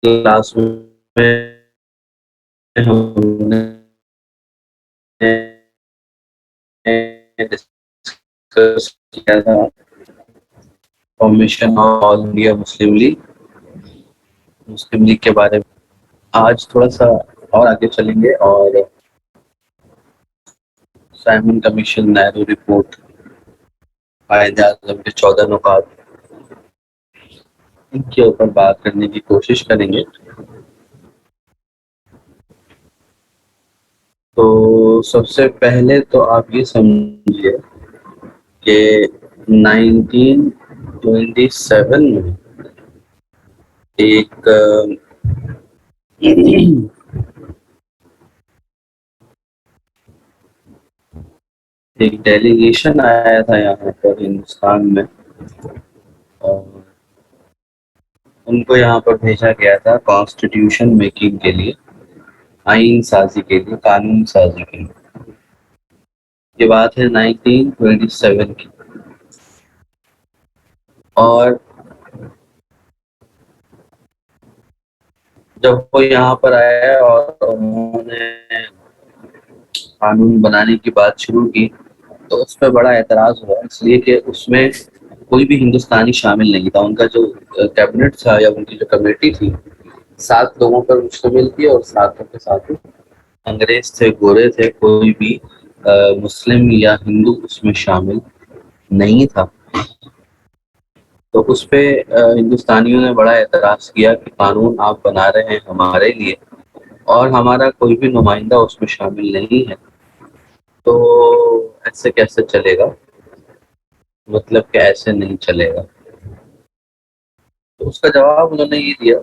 Class में हमने discuss किया था formation of all India Muslim league के बारे में। आज थोड़ा सा और आगे चलेंगे और साइमन कमीशन, नेहरू रिपोर्ट, कायदे आजम के 14 नुकात, इनके ऊपर बात करने की कोशिश करेंगे। तो सबसे पहले तो आप ये समझिए कि 1927 में एक एक डेलीगेशन आया था यहाँ पर हिंदुस्तान में, और उनको यहाँ पर भेजा गया था कॉन्स्टिट्यूशन मेकिंग के लिए, आइन साजी के लिए, कानून साजी के लिए। ये बात है 1927 की। और जब वो यहाँ पर आया और उन्होंने कानून बनाने की बात शुरू की, तो उस पर बड़ा एतराज़ हुआ, इसलिए कि उसमें कोई भी हिंदुस्तानी शामिल नहीं था। उनका जो कैबिनेट था या उनकी जो कमेटी थी, 7 लोगों पर मुश्तमिल थी, और 7 के साथ अंग्रेज थे, गोरे थे, कोई भी मुस्लिम या हिंदू उसमें शामिल नहीं था। तो उस पे हिंदुस्तानियों ने बड़ा एतराज़ किया कि कानून आप बना रहे हैं हमारे लिए, और हमारा कोई भी नुमाइंदा उसमें शामिल नहीं है, तो ऐसे कैसे चलेगा, मतलब कि ऐसे नहीं चलेगा। तो उसका जवाब उन्होंने ये दिया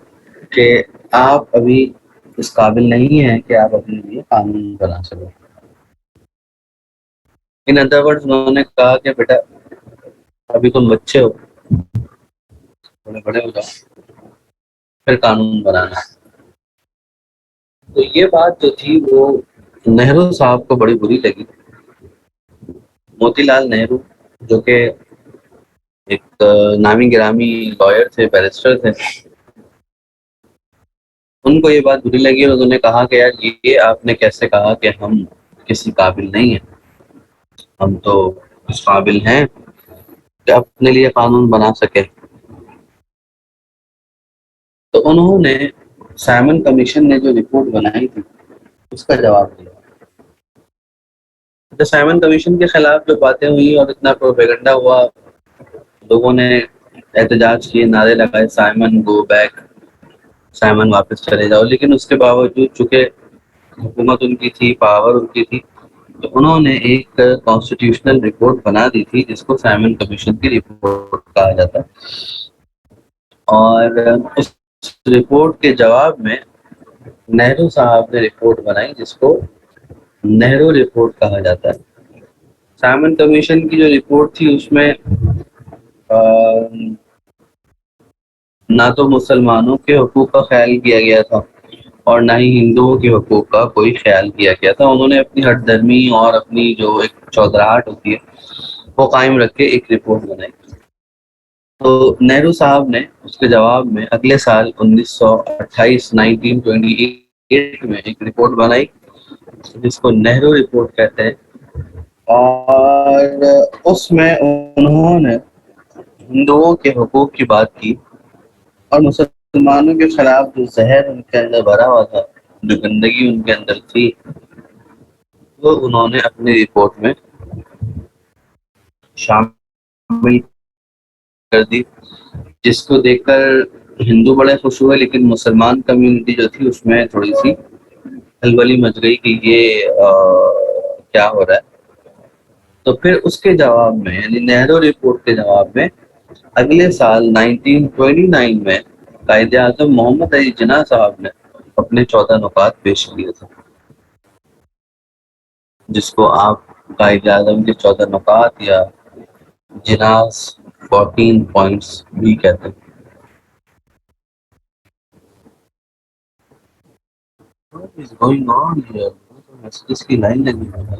कि आप अभी इस काबिल नहीं हैं कि आप अपने लिए कानून बना सकें। इन अदर वर्ड्स उन्होंने कहा कि बेटा, अभी तुम बच्चे हो, थोड़े बड़े हो जाओ, फिर कानून बनाना। तो ये बात जो थी वो नेहरू साहब को बड़ी बुरी लगी। मोतीलाल नेहरू, जो कि एक नामी गिरामी लॉयर थे, बैरिस्टर थे, उनको ये बात बुरी लगी और उन्होंने कहा कि यार, ये आपने कैसे कहा कि हम किसी काबिल नहीं हैं, हम तो इस काबिल हैं कि अपने लिए कानून बना सके। तो उन्होंने साइमन कमीशन ने जो रिपोर्ट बनाई थी उसका जवाब दिया। तो साइमन कमीशन के खिलाफ जो बातें हुई और इतना प्रोपेगेंडा हुआ, लोगों ने एहतजाज किए, नारे लगाए, साइमन गो बैक, साइमन वापस चले जाओ, लेकिन उसके बावजूद चूंकि हुकूमत उनकी थी, पावर उनकी थी, तो उन्होंने एक कॉन्स्टिट्यूशनल रिपोर्ट बना दी थी जिसको साइमन कमीशन की रिपोर्ट कहा जाता है। और उस रिपोर्ट के जवाब में नेहरू साहब ने रिपोर्ट बनाई जिसको नेहरू रिपोर्ट कहा जाता है। साइमन कमीशन की जो रिपोर्ट थी उसमें ना तो मुसलमानों के हकूक का ख्याल किया गया था और ना ही हिंदुओं के हकूक का कोई ख्याल किया गया था। उन्होंने अपनी हठधर्मी और अपनी जो एक चौधराहट होती है वो कायम रख के एक रिपोर्ट बनाई। तो नेहरू साहब ने उसके जवाब में अगले साल 1928 1928 में एक रिपोर्ट बनाई जिसको नेहरू रिपोर्ट कहते हैं। और उसमें उन्होंने हिंदुओं के हकूक की बात की और मुसलमानों के खिलाफ जो जहर उनके अंदर भरा हुआ था, जो गंदगी उनके अंदर थी, वो उन्होंने अपनी रिपोर्ट में शामिल कर दी, जिसको देखकर हिंदू बड़े खुश हुए, लेकिन मुसलमान कम्युनिटी जो थी उसमें थोड़ी सी खलबली मच गई कि ये क्या हो रहा है। तो फिर उसके जवाब में, यानी नेहरू रिपोर्ट के जवाब में, अगले साल 1929 में कायदे आजम मोहम्मद अली जिन्ना साहब ने अपने 14 नुकात पेश किए थे, जिसको आप कायदे आजम के 14 नुकात या जिनास 14 पॉइंट्स भी कहते हैं। What is going on here? Messages की लाइन लगी है।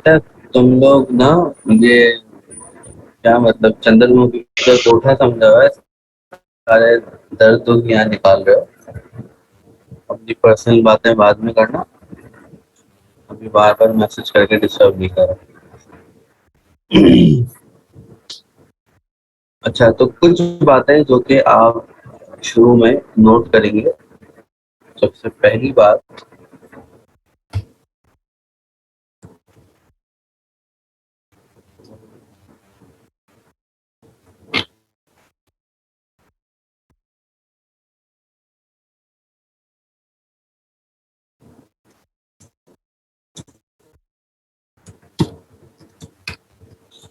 बेटा तुम लोग ना ये क्या मतलब चंद्रमुखी का कोठा समझा हुआ है, सारे दर्द दुख यहाँ निकाल रहे हो। अपनी पर्सनल बातें बाद में करना, अभी बार बार मैसेज करके डिस्टर्ब नहीं करो। अच्छा, तो कुछ बातें जो कि आप शुरू में नोट करेंगे। सबसे पहली बात,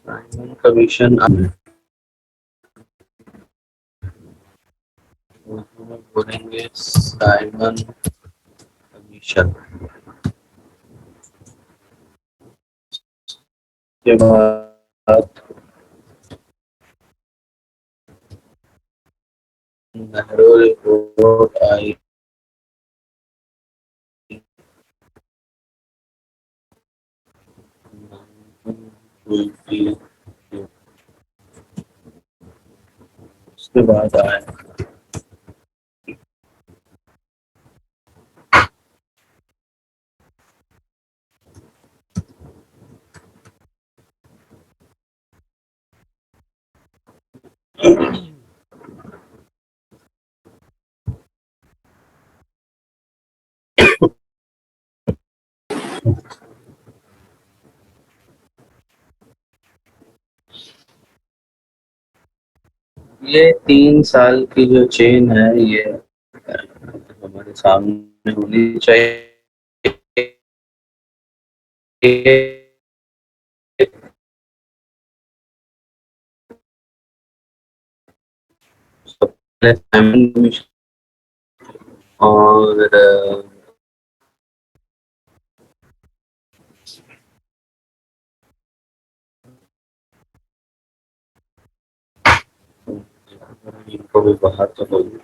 साइमन कमीशन उर्दू में बोलेंगे साइमन कमीशन के बाद नेहरू रिपोर्ट आई। उसके बाद आए ये 3 साल की जो चेन है, ये हमारे सामने होनी चाहिए। सबसे साइमन कमीशन और इनको भी बाहर तो होगी।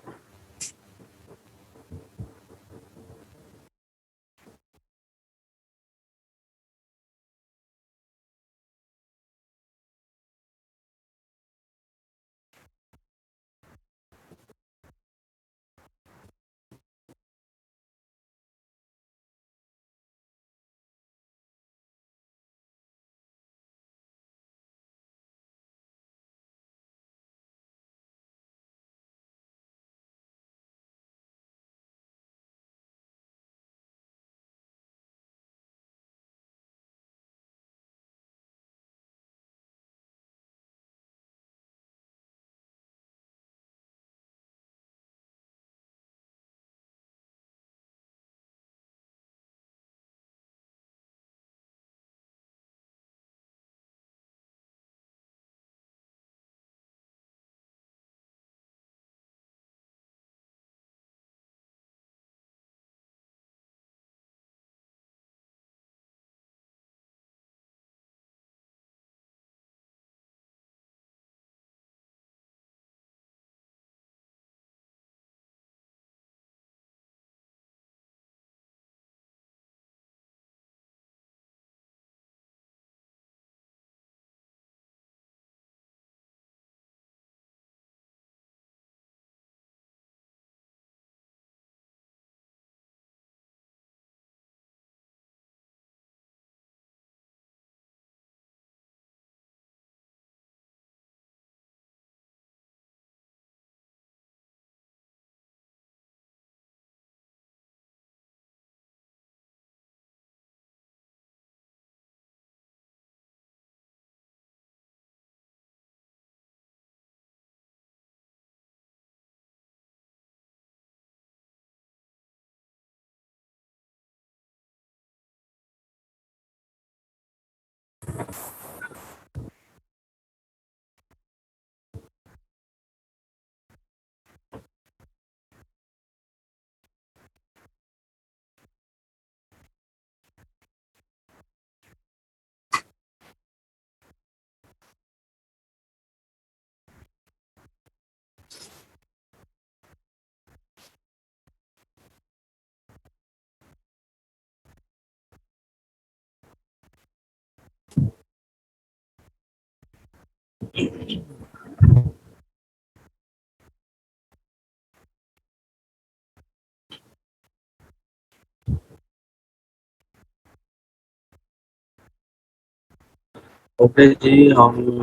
ओके जी, हम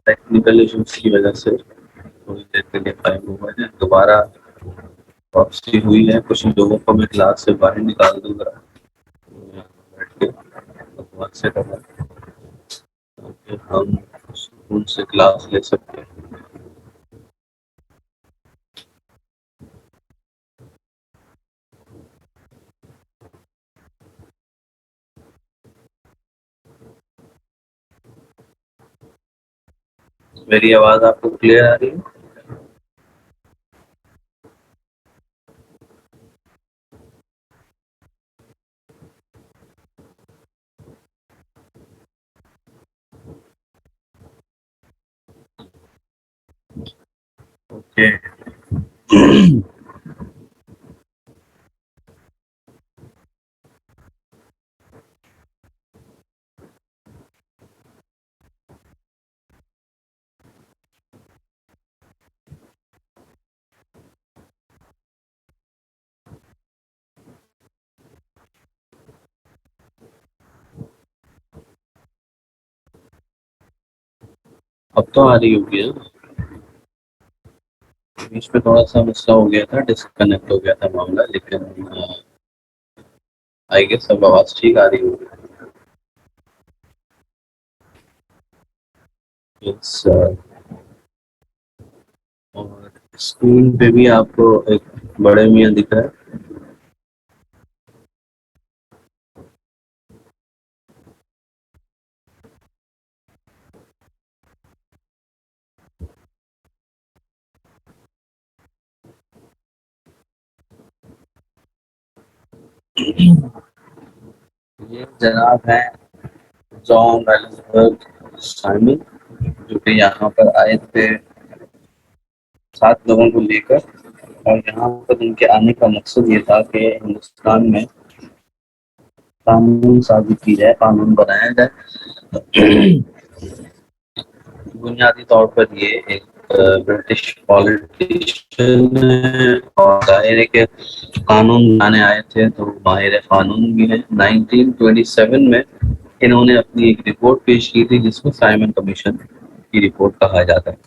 टेक्निकल इश्यूज की वजह से थोड़ी देर के लिए गायब हो गए हैं। दोबारा वापसी हुई है। कुछ लोगों को मैं क्लास से बाहर निकाल दूंगा, यहाँ बैठ के बकवास से करना, ताकि हम सुकून से क्लास ले सकते हैं। मेरी आवाज़ आपको क्लियर आ रही है? ओके। अब तो आ रही होगी ना? बीच में थोड़ा सा मसला हो गया था, डिस्कनेक्ट हो गया था मामला, लेकिन आई गेस अब आवाज़ ठीक आ रही होगी। Yes, और स्क्रीन पे भी आपको एक बड़े मियाँ दिख रहा है। ये जनाब है जॉन वेल्सबर्ग साइमन, जो कि यहाँ पर आए थे 7 लोगों को लेकर, और यहाँ पर उनके आने का मकसद ये था कि हिंदुस्तान में कानून साजी की जाए, कानून बनाया जाए। बुनियादी तौर पर ये एक ब्रिटिश पॉलिटिशियन है, और जाहिर है कि कानून बनाने आए थे तो माहिर कानून भी है। 1927 में इन्होंने अपनी एक रिपोर्ट पेश की थी, जिसको साइमन कमीशन की रिपोर्ट कहा जाता है।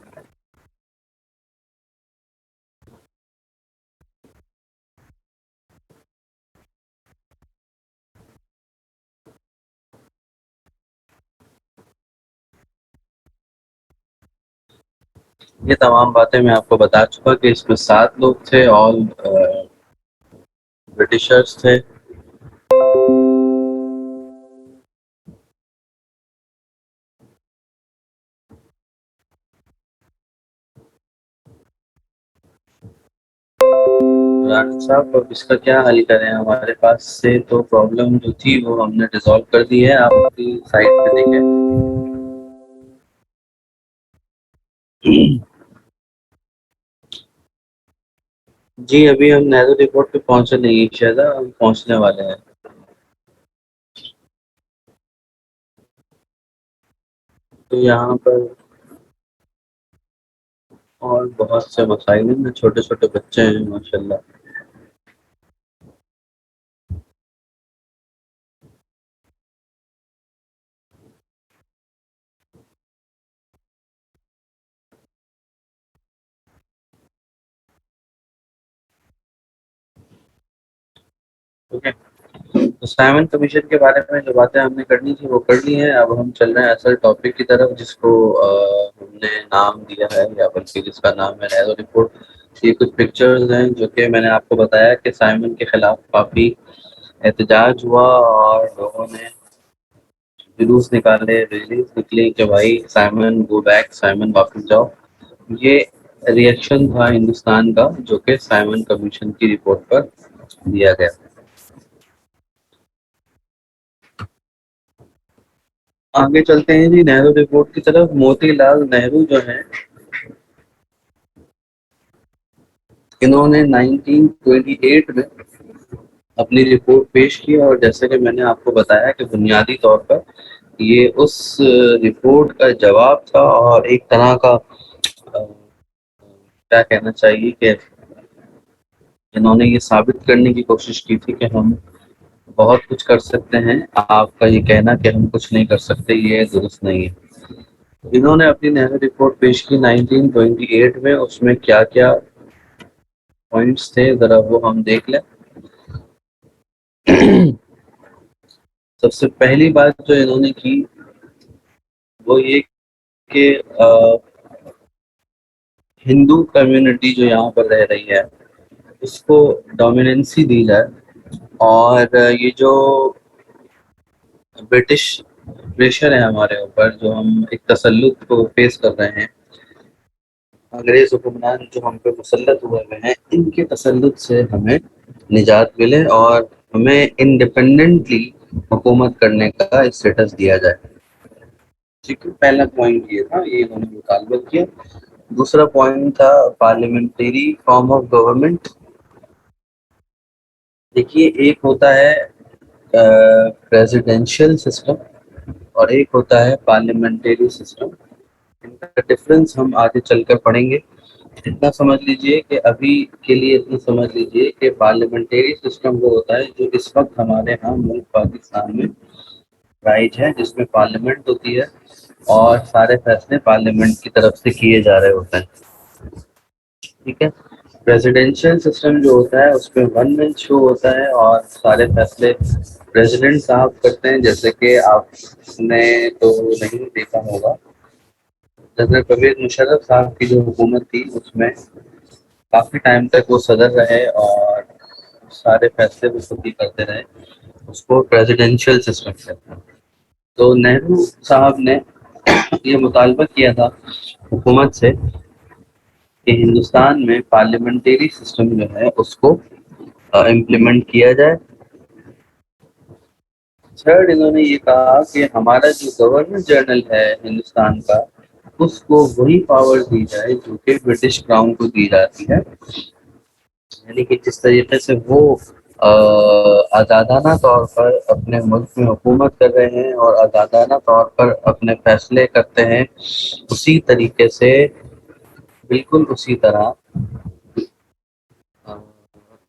ये तमाम बातें मैं आपको बता चुका कि इसमें 7 लोग थे, ऑल ब्रिटिशर्स थे। राणा साहब, अब इसका क्या हल करें? हमारे पास से तो प्रॉब्लम जो थी वो हमने डिसॉल्व कर दी है। आप अपनी साइड पे देखें। जी, अभी हम नेहरू रिपोर्ट पे पहुंचे नहीं, शायद हम पहुंचने वाले हैं। तो यहाँ पर और बहुत से मसाइल हैं, छोटे छोटे बच्चे हैं माशाल्लाह। ओके, तो साइमन कमीशन के बारे में जो बातें हमने करनी थी वो कर ली हैं। अब हम चल रहे हैं असल टॉपिक की तरफ, जिसको हमने नाम दिया है, या बल्कि जिसका नाम है नेहरू रिपोर्ट। ये कुछ पिक्चर्स हैं जो कि मैंने आपको बताया कि साइमन के खिलाफ काफ़ी एहतजाज हुआ, और लोगों ने जुलूस निकाले, रैलीज निकली कि भाई साइमन गो बैक, साइमन वापस जाओ। ये रिएक्शन था हिंदुस्तान का, जो कि साइमन कमीशन की रिपोर्ट पर दिया गया। आगे चलते हैं जी नेहरू रिपोर्ट की तरफ। मोतीलाल नेहरू जो हैं, इन्होंने 1928 में अपनी रिपोर्ट पेश की, और जैसे कि मैंने आपको बताया कि बुनियादी तौर पर ये उस रिपोर्ट का जवाब था और एक तरह का क्या कहना चाहिए कि इन्होंने ये साबित करने की कोशिश की थी कि हम बहुत कुछ कर सकते हैं। आपका ये कहना कि हम कुछ नहीं कर सकते ये दुरुस्त नहीं है। इन्होंने अपनी नेहरू रिपोर्ट पेश की 1928 में। उसमें क्या क्या पॉइंट्स थे जरा वो हम देख लें। सबसे पहली बात जो इन्होंने की वो ये कि हिंदू कम्युनिटी जो यहाँ पर रह रही है उसको डोमिनेंसी दी जाए और ये जो ब्रिटिश प्रेशर है हमारे ऊपर, जो हम एक तसल्लुत को फेस कर रहे हैं, अंग्रेज हुक्मरान जो हम पे मुसल्लत हुए हुए हैं, इनके तसल्लुत से हमें निजात मिले और हमें इंडिपेंडेंटली हुकूमत करने का स्टेटस दिया जाए। ठीक है, पहला पॉइंट ये था, ये इन्होंने मुतालबा किया। दूसरा पॉइंट था पार्लियामेंट्री फॉर्म ऑफ गवर्नमेंट। देखिए, एक होता है प्रेसिडेंशियल सिस्टम और एक होता है पार्लियामेंट्री सिस्टम। इनका डिफरेंस हम आगे चलकर पढ़ेंगे। इतना समझ लीजिए कि अभी के लिए इतना समझ लीजिए कि पार्लियामेंट्री सिस्टम वो होता है जो इस वक्त हमारे यहाँ मुल्क पाकिस्तान में राइज है, जिसमें पार्लियामेंट होती है और सारे फैसले पार्लियामेंट की तरफ से किए जा रहे होते हैं। ठीक है। प्रेसिडेंशियल सिस्टम जो होता है उसमें वन मैन शो होता है और सारे फैसले प्रेसिडेंट साहब करते हैं। जैसे कि आपने तो नहीं देखा होगा, जनरल परवेज मुशर्रफ साहब की जो हुकूमत थी उसमें काफी टाइम तक वो सदर रहे और सारे फैसले वो खुद ही करते रहे। उसको प्रेसिडेंशियल सिस्टम कहते हैं। तो नेहरू साहब ने ये मुतालबा किया था हुकूमत से कि हिंदुस्तान में पार्लियामेंट्री सिस्टम जो है उसको इम्प्लीमेंट किया जाए। थर्ड, इन्होंने ये कहा कि हमारा जो गवर्नर जनरल है हिंदुस्तान का, उसको वही पावर दी जाए जो कि ब्रिटिश क्राउन को दी जाती है। यानी कि जिस तरीके से वो आज़ादाना तौर पर अपने मुल्क में हुकूमत कर रहे हैं और आज़ादाना तौर पर अपने फैसले करते हैं, उसी तरीके से, बिल्कुल उसी तरह अ,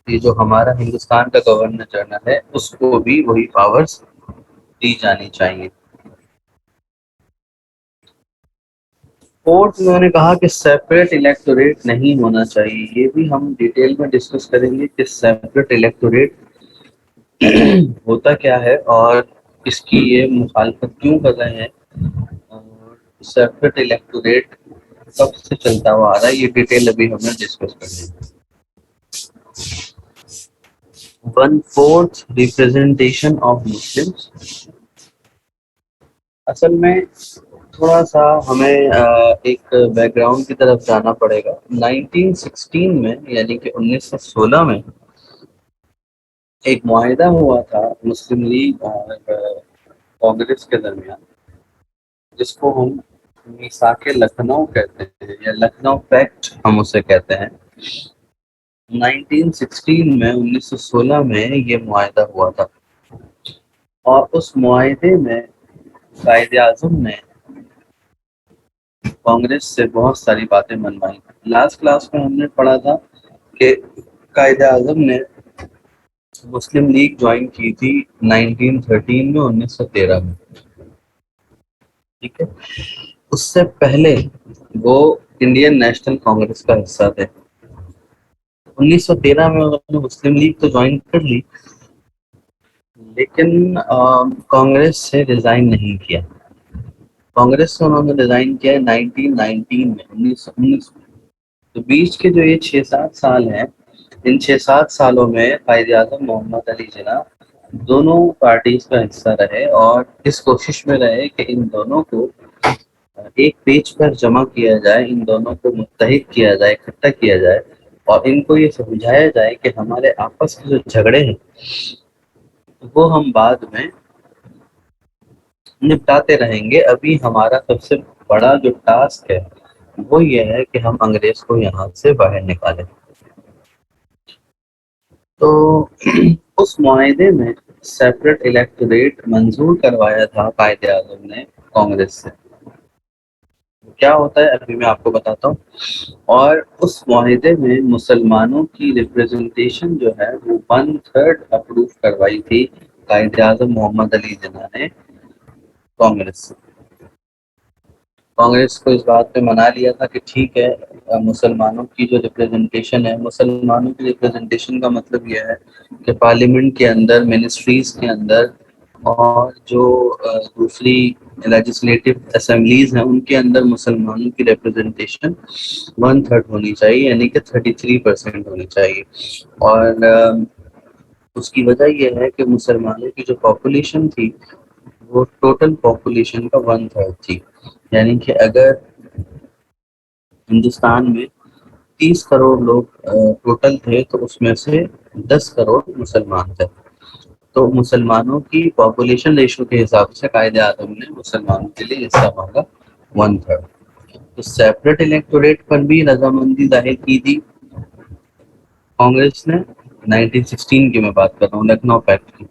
ये जो हमारा हिंदुस्तान का गवर्नर जनरल है उसको भी वही पावर्स दी जानी चाहिए। फोर्थ, उन्होंने कहा कि सेपरेट इलेक्टोरेट नहीं होना चाहिए। ये भी हम डिटेल में डिस्कस करेंगे कि सेपरेट इलेक्टोरेट होता क्या है और इसकी ये मुखालफत क्यों कर रहे हैं और सेपरेट इलेक्टोरेट कब से चलता हुआ आ रहा है, ये डिटेल अभी हमें डिस्कस करनी है। 1/4 रिप्रेजेंटेशन ऑफ मुस्लिम्स। असल में थोड़ा सा हमें एक बैकग्राउंड की तरफ जाना पड़ेगा। 1916 में यानी कि 1916 में एक मुआहिदा हुआ था मुस्लिम लीग और कांग्रेस के दरमियान, जिसको हम मीसाके लखनऊ कहते हैं या लखनऊ पैक्ट हम उसे कहते हैं। 1916 में 1916 में ये मुआहिदा हुआ था और उस मुआहिदे में कायदे आज़म ने कांग्रेस से बहुत सारी बातें मनवाई। लास्ट क्लास में हमने पढ़ा था कि कायदे आज़म ने मुस्लिम लीग ज्वाइन की थी 1913 में, 1913 में। ठीक है। उससे पहले वो इंडियन नेशनल कांग्रेस का हिस्सा थे। 1913 में उन्होंने मुस्लिम लीग तो ज्वाइन कर ली, लेकिन कांग्रेस से रिजाइन नहीं किया। कांग्रेस से उन्होंने रिजाइन किया 1919 में, 1919 में। तो बीच के जो ये 6-7 साल हैं, इन 6-7 सालों में कायदे आज़म मोहम्मद अली जिन्ना दोनों पार्टीज का हिस्सा रहे और इस कोशिश में रहे कि इन दोनों को एक पेज पर जमा किया जाए, इन दोनों को मुत्तहिद किया जाए, इकट्ठा किया जाए और इनको ये समझाया जाए कि हमारे आपस के जो झगड़े हैं वो हम बाद में निपटाते रहेंगे। अभी हमारा सबसे बड़ा जो टास्क है वो ये है कि हम अंग्रेज को यहाँ से बाहर निकालें। तो उस मुआहिदे में सेपरेट इलेक्टोरेट मंजूर करवाया था कायदे आजम ने कांग्रेस से। क्या होता है अभी मैं आपको बताता हूँ। और उस मुआहिदे में मुसलमानों की रिप्रेजेंटेशन जो है वो 1/3 अप्रूव करवाई थी कायदे आजम मोहम्मद अली जिन्ना ने कांग्रेस से। कांग्रेस को इस बात पे मना लिया था कि ठीक है, मुसलमानों की जो रिप्रेजेंटेशन है, मुसलमानों की रिप्रेजेंटेशन का मतलब यह है कि पार्लियामेंट के अंदर, मिनिस्ट्रीज के अंदर और जो दूसरी लेजिस्लेटिव असेंबलीज हैं उनके अंदर मुसलमानों की रिप्रेजेंटेशन 1/3 होनी चाहिए, यानी कि 33% होनी चाहिए। और उसकी वजह यह है कि मुसलमानों की जो पॉपुलेशन थी वो टोटल पॉपुलेशन का 1/3 थी। यानी कि अगर हिंदुस्तान में 30 करोड़ लोग टोटल थे तो उसमें से 10 करोड़ मुसलमान थे। तो मुसलमानों की पॉपुलेशन रेशो के हिसाब से कायदे आजम ने मुसलमानों के लिए हिस्सा मांगा 1/3। तो सेपरेट इलेक्टोरेट पर भी रजामंदी जाहिर की थी कांग्रेस ने, 1916 की मैं बात कर रहा हूँ, लखनऊ पैक्ट की।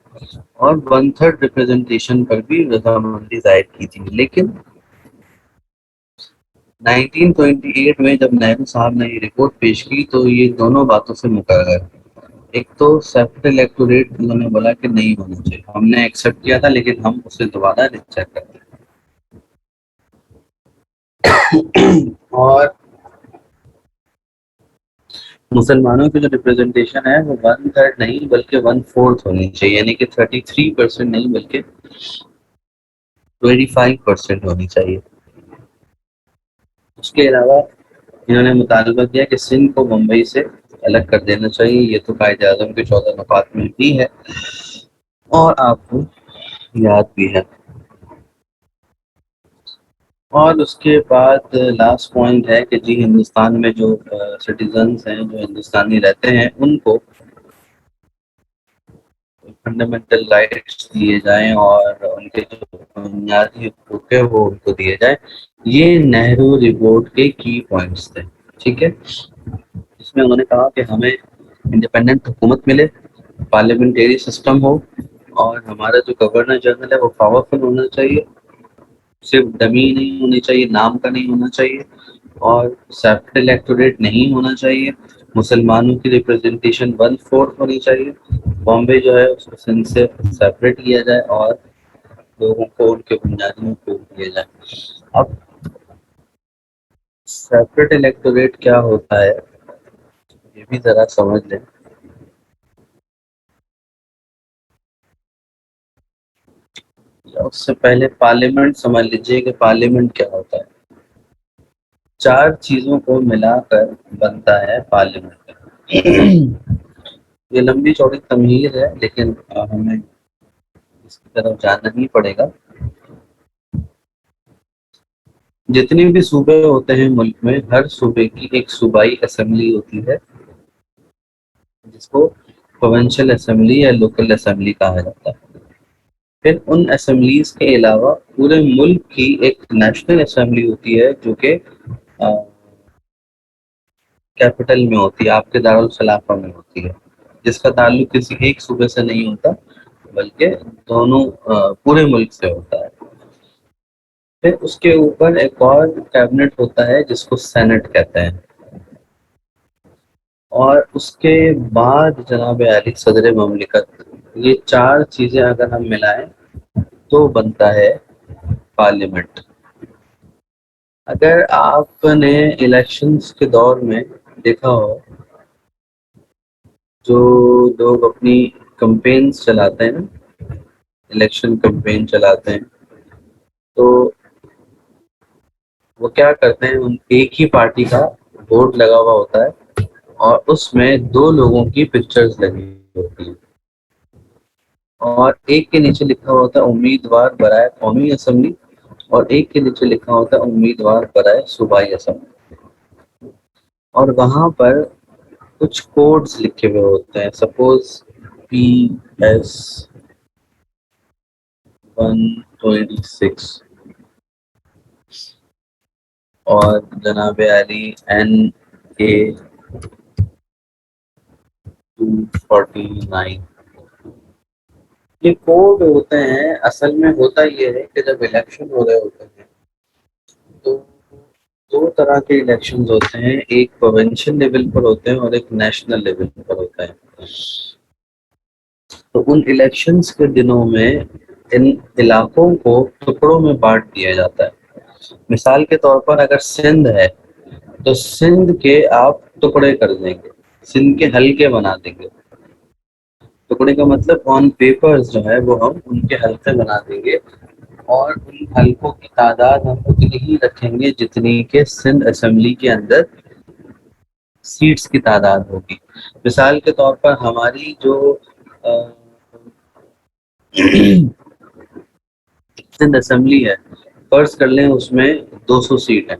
और 1/3 रिप्रेजेंटेशन पर भी रजामंदी जाहिर की थी। लेकिन 1928 में जब नेहरू साहब ने ये रिपोर्ट पेश की तो ये दोनों बातों से मुकर गए। एक तो सेपरेट इलेक्टोरेट उन्होंने बोला कि नहीं होना चाहिए, हमने एक्सेप्ट किया था लेकिन हम उसे दोबारा रिचेक करते हैं। और मुसलमानों की जो रिप्रेजेंटेशन है वो 1/3 नहीं बल्कि 1/4 होनी चाहिए, यानी कि 33% नहीं बल्कि 25% होनी चाहिए। उसके अलावा इन्होंने मुतालबा किया कि सिंध को मुंबई से अलग कर देना चाहिए। ये तो कायदे आजम के 14 नुकात में भी है और आपको याद भी है। और उसके बाद लास्ट पॉइंट है कि जी हिंदुस्तान में जो सिटीजन्स हैं, जो हिंदुस्तानी रहते हैं, उनको फंडामेंटल राइट्स दिए जाएं और उनके जो बुनियादी हकूक है वो उनको दिए जाए। ये नेहरू रिपोर्ट के की पॉइंट्स थे। ठीक है, इसमें उन्होंने कहा कि हमें इंडिपेंडेंट हुकूमत मिले, पार्लियामेंटेरी सिस्टम हो और हमारा जो गवर्नर जनरल है वो पावरफुल होना चाहिए, सिर्फ डमी नहीं होनी चाहिए, नाम का नहीं होना चाहिए, और सेपरेट इलेक्टोरेट नहीं होना चाहिए। मुसलमानों की रिप्रेजेंटेशन 1/4 होनी चाहिए। बॉम्बे जो है उसको सिंध से सेपरेट किया जाए और लोगों को उनके बुनियादी हकूक दिए जाए। अब सेपरेट इलेक्टोरेट क्या होता है ये भी जरा समझ लें। उससे पहले पार्लियामेंट समझ लीजिए कि पार्लियामेंट क्या होता है। 4 चीजों को मिलाकर बनता है पार्लियामेंट। ये लंबी चौड़ी तमहीर है लेकिन हमें इसकी तरफ जाना ही पड़ेगा। जितने भी सूबे होते हैं मुल्क में, हर सूबे की एक सूबाई असेंबली होती है जिसको प्रोविंशियल असेंबली या लोकल असेंबली कहा जाता है। फिर उन असेंबलीज के अलावा पूरे मुल्क की एक नेशनल असेंबली होती है जो कि कैपिटल में होती है, आपके दारुल खिलाफा में होती है, जिसका ताल्लुक किसी एक सूबे से नहीं होता बल्कि दोनों पूरे मुल्क से होता है। फिर उसके ऊपर एक और कैबिनेट होता है जिसको सेनेट कहते हैं। और उसके बाद जनाब आली सदर ममलिकत। ये 4 चीजें अगर हम मिलाएं तो बनता है पार्लियामेंट। अगर आपने इलेक्शंस के दौर में देखा हो, जो लोग अपनी कैंपेन्स चलाते हैं ना, इलेक्शन कैंपेन चलाते हैं, तो वो क्या करते हैं, उन एक ही पार्टी का बोर्ड लगा हुआ होता है और उसमें 2 लोगों की पिक्चर्स लगी होती है और एक के नीचे लिखा होता है उम्मीदवार बराए कौमी असेंबली और एक के नीचे लिखा होता है उम्मीदवार बराए सूबाई असेंबली। और वहां पर कुछ कोड्स लिखे हुए होते हैं, सपोज PS126 और जनाब आली NA 249। ये कोड होते हैं, असल में होता ये है कि जब इलेक्शन हो रहे होते हैं तो दो तरह के इलेक्शन होते हैं, एक प्रोविंशियल लेवल पर होते हैं और एक नेशनल लेवल पर होता है। तो उन इलेक्शंस के दिनों में इन इलाकों को टुकड़ों में बांट दिया जाता है। मिसाल के तौर पर अगर सिंध है तो सिंध के आप टुकड़े कर देंगे, सिंध के हल्के बना देंगे। टुकड़े का मतलब ऑन पेपर्स जो है वो हम उनके हल्के बना देंगे और उन हल्कों की तादाद हम उतनी ही रखेंगे जितनी के सिंध असेंबली के अंदर सीट्स की तादाद होगी। मिसाल के तौर पर हमारी जो सिंध असेंबली है, फर्ज कर लें उसमें 200 सीट है,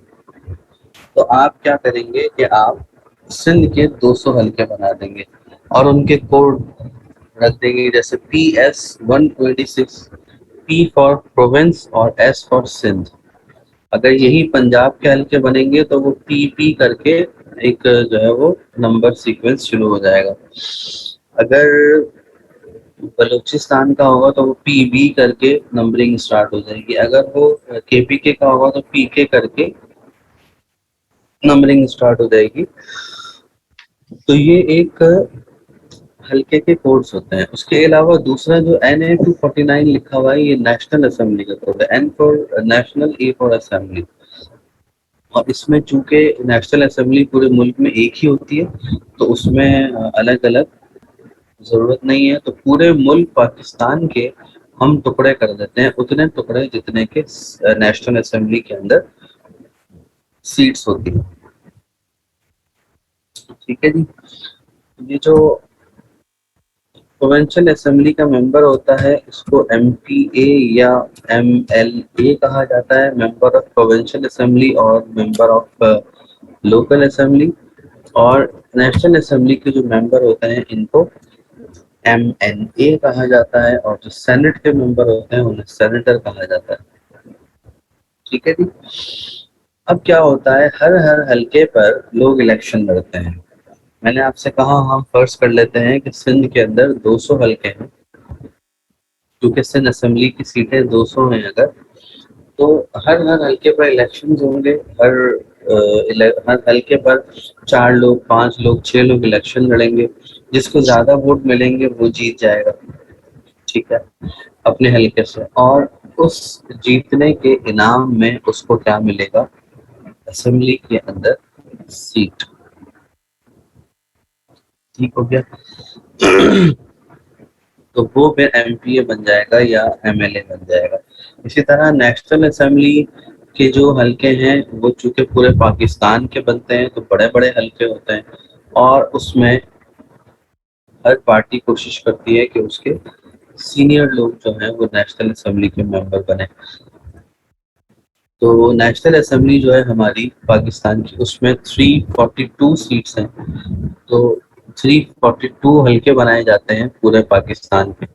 तो आप क्या करेंगे कि आप सिंध के 200 हल्के बना देंगे और उनके कोड रख देंगे, जैसे PS 126, P फॉर प्रोविंस और S फॉर सिंध। अगर यही पंजाब के हल्के बनेंगे तो वो PP करके एक जो है वो नंबर सीक्वेंस शुरू हो जाएगा। अगर बलूचिस्तान का होगा तो वो PB करके नंबरिंग स्टार्ट हो जाएगी। अगर वो KPK का होगा तो PK करके नंबरिंग स्टार्ट हो जाएगी। तो ये एक हल्के के कोड्स होते हैं। उसके अलावा दूसरा जो NA 249 लिखा हुआ है, ये नेशनल असेंबली का कोड है। N for national, A for assembly. और इसमें चूंकि नेशनल असेंबली पूरे मुल्क में एक ही होती है तो उसमें अलग अलग जरूरत नहीं है। तो पूरे मुल्क पाकिस्तान के हम टुकड़े कर देते हैं, उतने टुकड़े जितने के नेशनल असेंबली के अंदर सीट्स होती हैं। ठीक है जी। ये जो प्रोविंशियल असेंबली का मेंबर होता है इसको MPA या MLA कहा जाता है, मेंबर ऑफ प्रोविंशियल असेंबली और मेंबर ऑफ लोकल असेंबली। और नेशनल असेंबली के जो मेंबर होते हैं इनको MNA कहा जाता है और जो सेनेट के मेंबर होते हैं उन्हें सेनेटर कहा जाता है। ठीक है जी। अब क्या होता है, हर हर हलके पर लोग इलेक्शन लड़ते हैं। मैंने आपसे कहा हम फर्ज कर लेते हैं कि सिंध के अंदर 200 हलके हैं, क्योंकि सिंध असेंबली की सीटें 200 हैं अगर, तो हर हर हलके पर इलेक्शन होंगे। हर हलके पर 4 लोग, 5 लोग, 6 लोग इलेक्शन लड़ेंगे। जिसको ज्यादा वोट मिलेंगे वो जीत जाएगा, ठीक है, अपने हलके से। और उस जीतने के इनाम में उसको क्या मिलेगा, असेंबली के अंदर सीट। ठीक हो गया। तो वो फिर MPA बन जाएगा या MLA बन जाएगा। इसी तरह नेशनल असेंबली के जो हलके हैं वो चूंकि पूरे पाकिस्तान के बनते हैं तो बड़े बड़े हलके होते हैं और उसमें हर पार्टी कोशिश करती है कि उसके सीनियर लोग जो हैं वो नेशनल असेंबली के मेंबर बने। तो नेशनल असेंबली जो है हमारी पाकिस्तान की, उसमें 342 सीट्स हैं। तो 342 हलके बनाए जाते हैं पूरे पाकिस्तान के।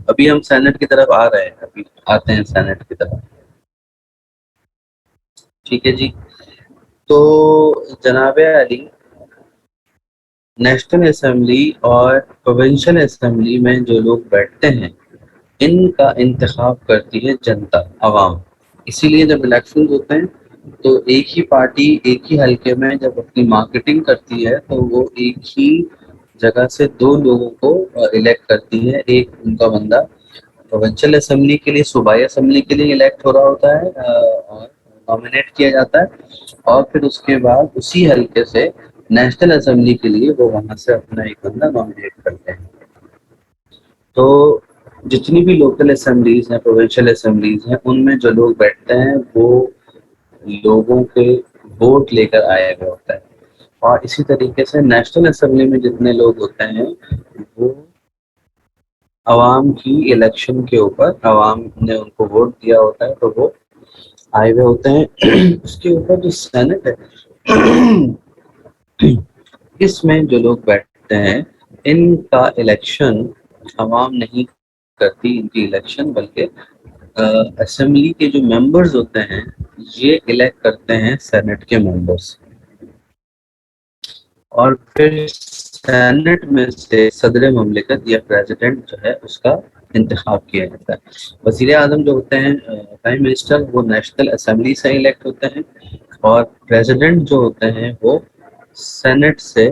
अभी हम सेनेट की तरफ आ रहे हैं, अभी आते हैं सेनेट की तरफ। ठीक है जी। तो जनाब अली, नेशनल असेंबली और प्रोविंशियल असेंबली में जो लोग बैठते हैं इनका इंतखाब करती है जनता, आवाम। इसीलिए जब इलेक्शन होते हैं तो एक ही पार्टी एक ही हलके में जब अपनी मार्केटिंग करती है तो वो एक ही जगह से 2 लोगों को इलेक्ट करती है। एक उनका बंदा प्रोविंशियल असेंबली के लिए, सूबाई असेंबली के लिए इलेक्ट हो रहा होता है और नॉमिनेट किया जाता है, और फिर उसके बाद उसी हलके से नेशनल असेंबली के लिए वो वहां से अपना एक बंदा नॉमिनेट करते हैं। तो जितनी भी लोकल असेंबलीज हैं, प्रोविंशियल असेंबलीज हैं, उनमें जो लोग बैठते हैं वो लोगों के वोट लेकर आया हुआ होता है। और इसी तरीके से नेशनल असेंबली में जितने लोग होते हैं वो आवाम की इलेक्शन के ऊपर, आवाम ने उनको वोट दिया होता है तो वो आए हुए होते हैं। उसके ऊपर जो सेनेट है इसमें जो लोग बैठते हैं इनका इलेक्शन आवाम नहीं करती, इनकी इलेक्शन बल्कि असेंबली के जो मेंबर्स होते हैं ये इलेक्ट करते हैं सेनेट के मेंबर्स। और फिर सेनेट में से सदर ममलिकत या प्रेसिडेंट जो है उसका इंतखाब किया जाता है। वजीर आजम जो होते हैं प्राइम मिनिस्टर, वो नेशनल असेंबली से इलेक्ट होते हैं, और प्रेसिडेंट जो होते हैं वो सेनेट से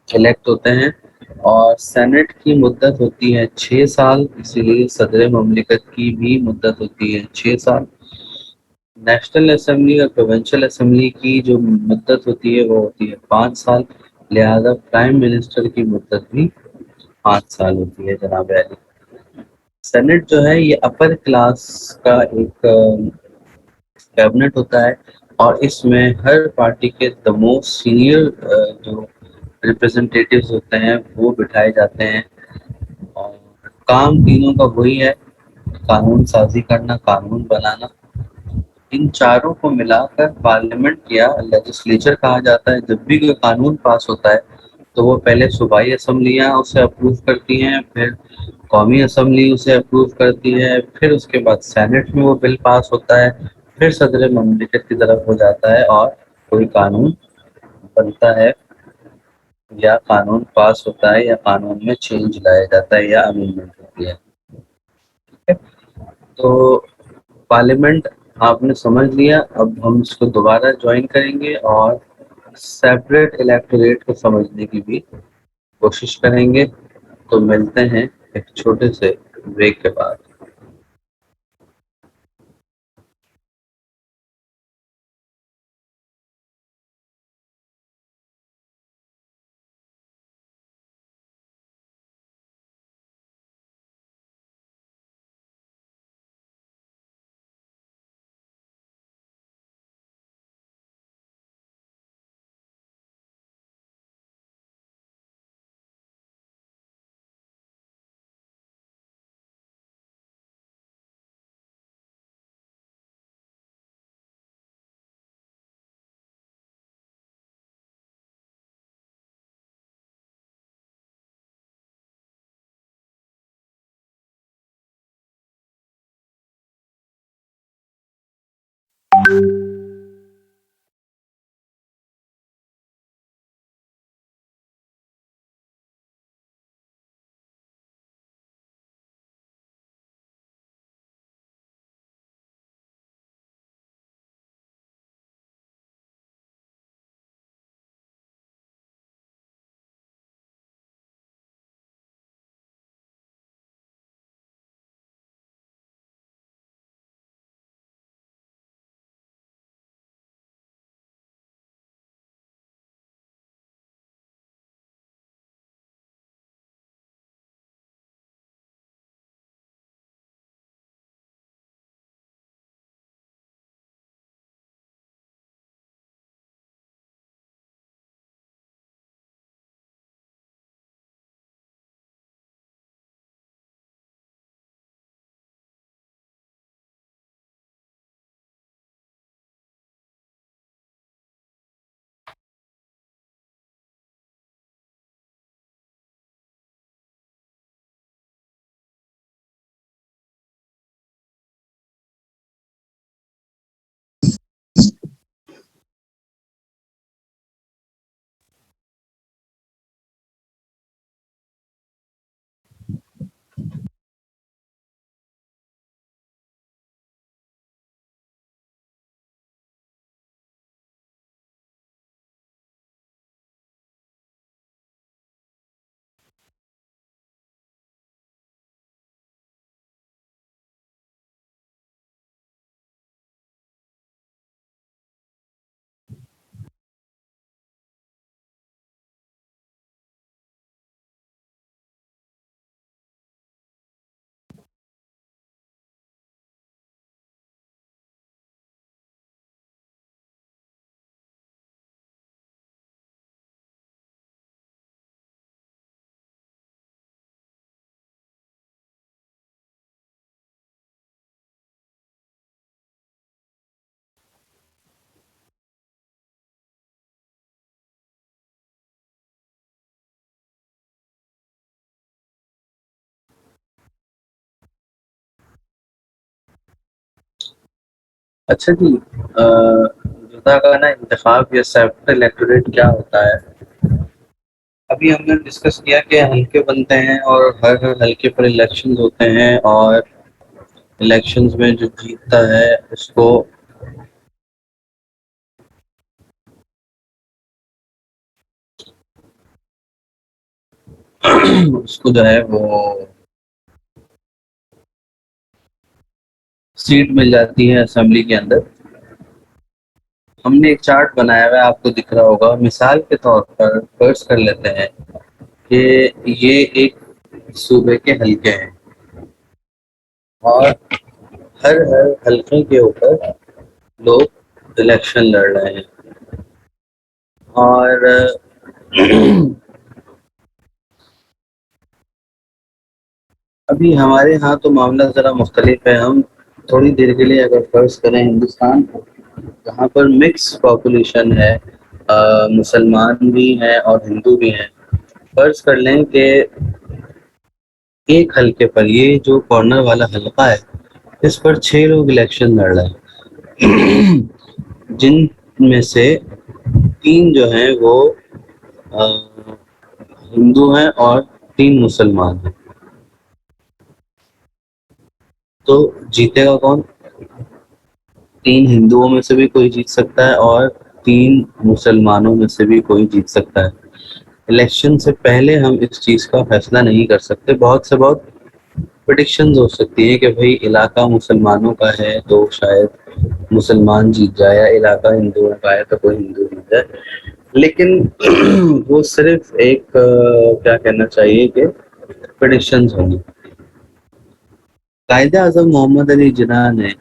इलेक्ट होते हैं। और सेनेट की मुद्दत होती है 6 साल, इसीलिए सदर ममलिकत की भी मुद्दत होती है 6 साल। नेशनल असेंबली और प्रोविंशियल असेंबली की जो मुद्दत होती है वो होती है 5 साल। लिहाजा प्राइम मिनिस्टर की मुद्दत भी 5 साल होती है जनाब अली। सेनेट जो है ये अपर क्लास का एक कैबिनेट होता है, और इसमें हर पार्टी के द मोस्ट सीनियर जो रिप्रेजेंटेटिव्स होते हैं वो बिठाए जाते हैं। और काम तीनों का वही है, कानून साजी करना, कानून बनाना। इन चारों को मिलाकर पार्लियामेंट या लेजिस्लेचर कहा जाता है। जब भी कोई कानून पास होता है तो वो पहले सूबाई असम्बलियाँ उसे अप्रूव करती हैं, फिर कौमी असम्बली उसे अप्रूव करती है, फिर उसके बाद सेनेट में वो बिल पास होता है, फिर सदर ममलिकत की तरफ हो जाता है और कोई कानून बनता है, या कानून पास होता है, या कानून में चेंज लाया जाता है, या अमेंडमेंट होती है। ठीक है? तो पार्लियामेंट आपने समझ लिया, अब हम इसको दोबारा ज्वाइन करेंगे और सेपरेट इलेक्टोरेट को समझने की भी कोशिश करेंगे। तो मिलते हैं एक छोटे से ब्रेक के बाद। अच्छा जी, जुदा का ना इंतखाब या सेपरेट इलेक्टोरेट क्या होता है? अभी हमने डिस्कस किया कि हल्के बनते हैं और हर हल्के पर इलेक्शंस होते हैं और इलेक्शंस में जो जीतता है उसको उसको जो है वो सीट मिल जाती है असेंबली के अंदर। हमने एक चार्ट बनाया हुआ है, आपको दिख रहा होगा। मिसाल के तौर पर फर्ज कर लेते हैं कि ये एक सूबे के हल्के हैं और हर हर हल्के के ऊपर लोग इलेक्शन लड़ रहे हैं और अभी हमारे यहाँ तो मामला ज़रा मुख्तलिफ है। हम थोड़ी देर के लिए अगर फर्ज करें हिंदुस्तान को, जहाँ पर मिक्स पॉपुलेशन है, मुसलमान भी हैं और हिंदू भी हैं। फर्ज कर लें कि एक हल्के पर, ये जो कॉर्नर वाला हल्का है, इस पर 6 लोग इलेक्शन लड़ रहे हैं जिनमें से 3 जो हैं वो अ, हिंदू हैं और 3 मुसलमान हैं। तो जीतेगा कौन? 3 हिंदुओं में से भी कोई जीत सकता है और 3 मुसलमानों में से भी कोई जीत सकता है। इलेक्शन से पहले हम इस चीज़ का फैसला नहीं कर सकते। बहुत से बहुत प्रेडिक्शंस हो सकती है कि भाई इलाका मुसलमानों का है तो शायद मुसलमान जीत जाए, या इलाका हिंदुओं का है तो कोई हिंदू जीत जाए। लेकिन वो सिर्फ एक क्या कहना चाहिए कि प्रेडिक्शंस होंगी। कायदे आजम मोहम्मद अली जिन्ना ने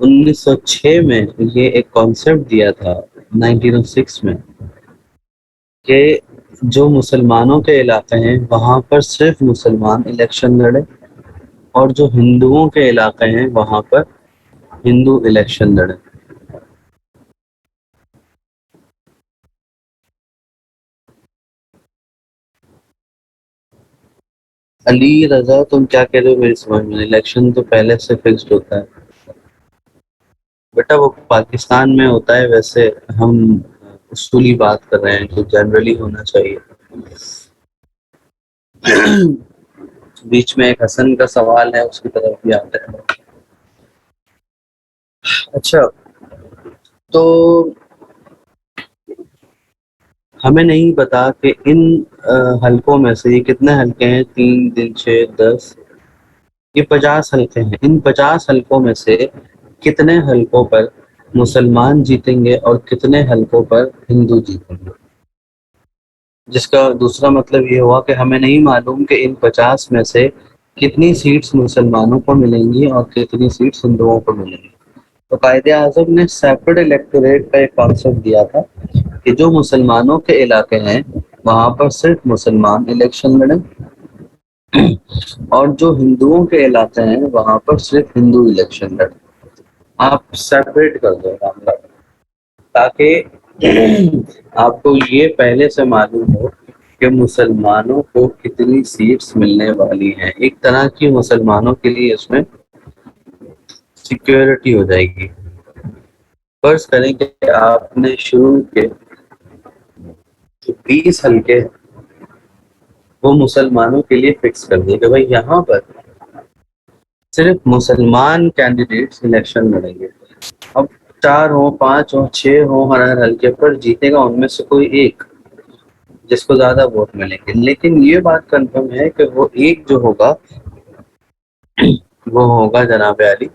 1906 में ये एक कॉन्सेप्ट दिया था, 1906 में, कि जो मुसलमानों के इलाके हैं वहाँ पर सिर्फ मुसलमान इलेक्शन लड़े और जो हिंदुओं के इलाके हैं वहाँ पर हिंदू इलेक्शन लड़े। अली रजा, तुम क्या कह रहे हो मेरी समझ में? इलेक्शन तो पहले से फिक्स्ड होता है बेटा, वो पाकिस्तान में होता है। वैसे हम उसूली बात कर रहे हैं जो जनरली होना चाहिए। बीच में एक हसन का सवाल है, उसकी तरफ भी आते हैं। अच्छा, तो हमें नहीं पता कि इन हलकों में से, ये कितने हलके हैं? 3 दिन 6 10, ये 50 हलके हैं। इन 50 हलकों में से कितने हलकों पर मुसलमान जीतेंगे और कितने हलकों पर हिंदू जीतेंगे? जिसका दूसरा मतलब ये हुआ कि हमें नहीं मालूम कि इन 50 में से कितनी सीट्स मुसलमानों को मिलेंगी और कितनी सीट्स हिंदुओं को मिलेंगी। तो कायदे आजम ने सेपरेट इलेक्टोरेट का एक कॉन्सेप्ट दिया था कि जो मुसलमानों के इलाके हैं वहां पर सिर्फ मुसलमान इलेक्शन लड़ें और जो हिंदुओं के इलाके हैं वहां पर सिर्फ हिंदू इलेक्शन लड़ें। आप सेपरेट कर दो मामला, ताकि आपको ये पहले से मालूम हो कि मुसलमानों को कितनी सीट्स मिलने वाली हैं। एक तरह की मुसलमानों के लिए इसमें सिक्योरिटी हो जाएगी। फर्ज करें कि आपने शुरू के जो 20 हल्के हैं वो मुसलमानों के लिए फिक्स कर दिए कि भाई यहाँ पर सिर्फ मुसलमान कैंडिडेट्स इलेक्शन लड़ेंगे। अब 4 हो, 5 हो, 6 हो, हर हर हल्के पर जीतेगा उनमें से कोई एक, जिसको ज्यादा वोट मिलेंगे। लेकिन ये बात कंफर्म है कि वो एक जो होगा वो होगा जनाब अली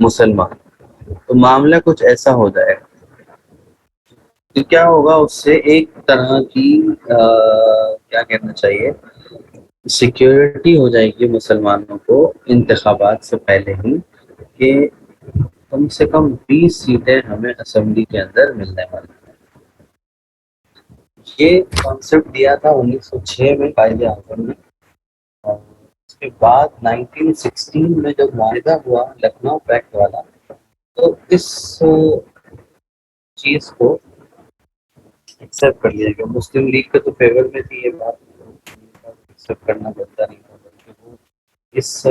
मुसलमान। तो मामला कुछ ऐसा हो जाएगा कि क्या होगा, उससे एक तरह की क्या कहना चाहिए, सिक्योरिटी हो जाएगी मुसलमानों को इंतखाबात से पहले ही, कि कम से कम 20 सीटें हमें असेंबली के अंदर मिलने वाली। ये कॉन्सेप्ट दिया था 1906 में कायदे आजम ने। और उसके बाद 1916 में जब वायदा हुआ लखनऊ पैक्ट वाला, तो इस चीज को एक्सेप्ट कर लिया गया। मुस्लिम लीग के तो फेवर में थी ये बात, एक्सेप्ट करना बनता नहीं था, बल्कि वो इस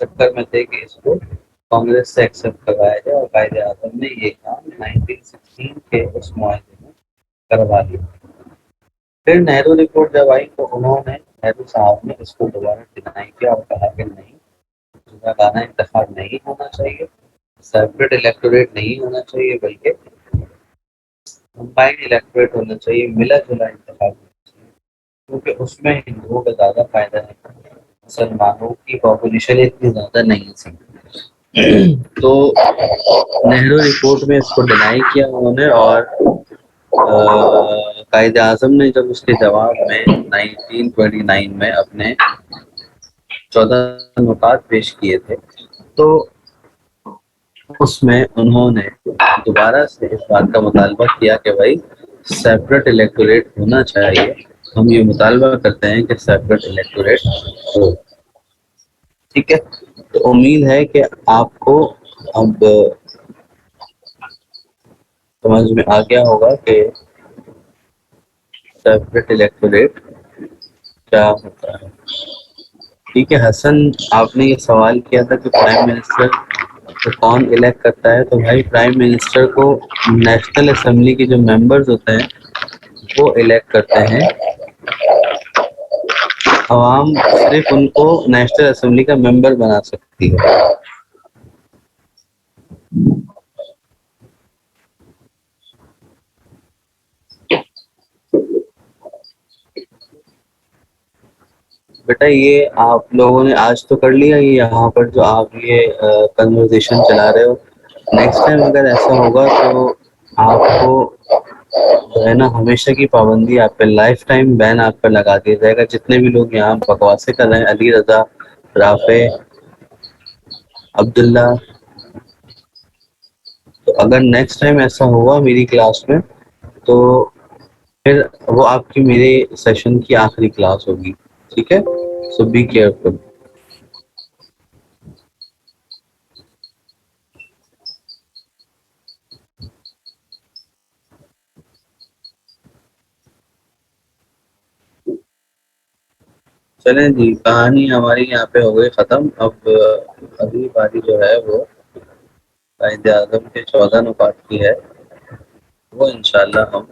चक्कर में थे कि इसको कांग्रेस से एक्सेप्ट करवाया जाए, और कायदे आजम ने ये काम 1916 के उस मुआहदे में करवा लिया। फिर नेहरू रिपोर्ट जब आई तो उन्होंने नेहरू साहब ने इसको दोबारा डिनाई किया और कहा कि नहीं, जुदागाना इंतखाब नहीं होना चाहिए, सेपरेट इलेक्टोरेट नहीं होना चाहिए, बल्कि कंबाइंड इलेक्टोरेट होना चाहिए, मिला जुला इंतखाब होना चाहिए, क्योंकि उसमें हिंदुओं का ज़्यादा फायदा है, मुसलमानों की पॉपुलेशन इतनी ज़्यादा नहीं थी। तो नेहरू रिपोर्ट में इसको डिनाई किया उन्होंने, और कायदे आजम ने जब उसके जवाब में 1929 में अपने 14 नुकात पेश किए थे, तो उसमें उन्होंने दोबारा से इस बात का मुतालबा किया कि भाई सेपरेट इलेक्टोरेट होना चाहिए। हम ये मुतालबा करते हैं कि सेपरेट इलेक्टोरेट हो। ठीक है, तो उम्मीद है कि आपको अब समझ में आ गया होगा कि सेपरेट इलेक्टोरेट क्या होता है। ठीक है हसन, आपने ये सवाल किया था कि प्राइम मिनिस्टर को कौन इलेक्ट करता है, तो भाई प्राइम मिनिस्टर को नेशनल असेंबली के जो मेंबर्स होते हैं वो इलेक्ट करते हैं। अवाम सिर्फ उनको नेशनल असेंबली का मेंबर बना सकती है। बेटा ये आप लोगों ने आज तो कर लिया, ये यहाँ पर जो आप ये कन्वर्सेशन चला रहे हो, नेक्स्ट टाइम अगर ऐसा होगा तो आपको जो है ना हमेशा की पाबंदी आप पे, लाइफ टाइम बैन आप पर लगा दिया जाएगा। जितने भी लोग यहाँ बकवासें कर रहे हैं, अली रजा, राफे, अब्दुल्ला, तो अगर नेक्स्ट टाइम ऐसा हुआ मेरी क्लास में तो फिर वो आपकी मेरे सेशन की आखिरी क्लास होगी। ठीक है, सो बी केयरफुल। चलें जी, कहानी हमारी यहाँ पे हो गई ख़त्म। अब अगली बारी जो है वो कायदे आज़म के 14 नुकात की है, वो इंशाल्लाह हम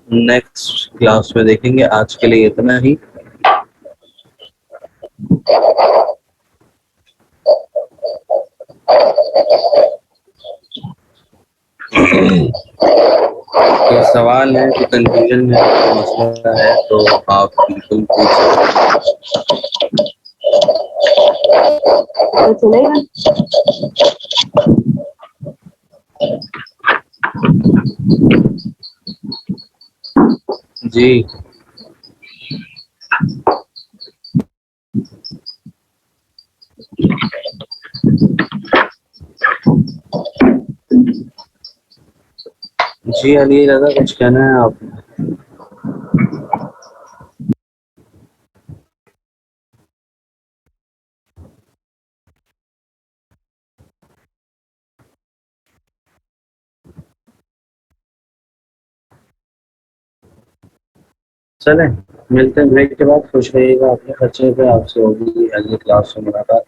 नेक्स्ट क्लास में देखेंगे। आज के लिए इतना ही। कोई सवाल है, कोई कंफ्यूजन है, कोई मसला है तो आप बिल्कुल पूछ सकते हैं। जी जी, अली रजा कुछ कहना है आप? चलें, मिलते हैं ब्रेक के बाद। खुश रहिएगा, अपने खर्चे पे आपसे होगी अगली क्लास में मुलाकात।